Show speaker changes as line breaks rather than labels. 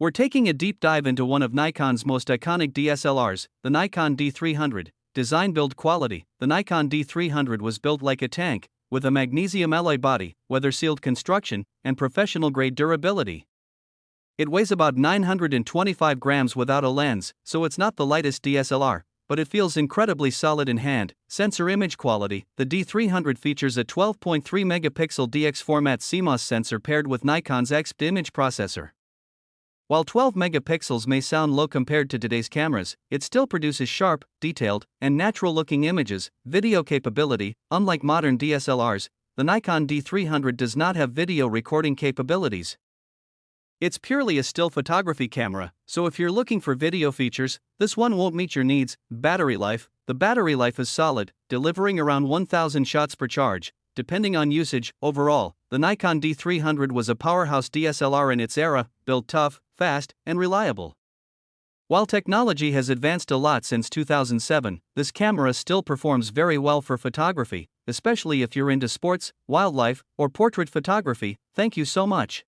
We're taking a deep dive into one of Nikon's most iconic DSLRs, the Nikon D300. Design build quality. The Nikon D300 was built like a tank, with a magnesium alloy body, weather-sealed construction, and professional-grade durability. It weighs about 925 grams without a lens, so it's not the lightest DSLR, but it feels incredibly solid in hand. Sensor image quality. The D300 features a 12.3 megapixel DX format CMOS sensor paired with Nikon's XP image processor. While 12 megapixels may sound low compared to today's cameras, it still produces sharp, detailed, and natural-looking images. Video capability. Unlike modern DSLRs, the Nikon D300 does not have video recording capabilities. It's purely a still photography camera, so if you're looking for video features, this one won't meet your needs. Battery life. The battery life is solid, delivering around 1,000 shots per charge, depending on usage. Overall, the Nikon D300 was a powerhouse DSLR in its era, built tough, fast, and reliable. While technology has advanced a lot since 2007, this camera still performs very well for photography, especially if you're into sports, wildlife, or portrait photography. Thank you so much.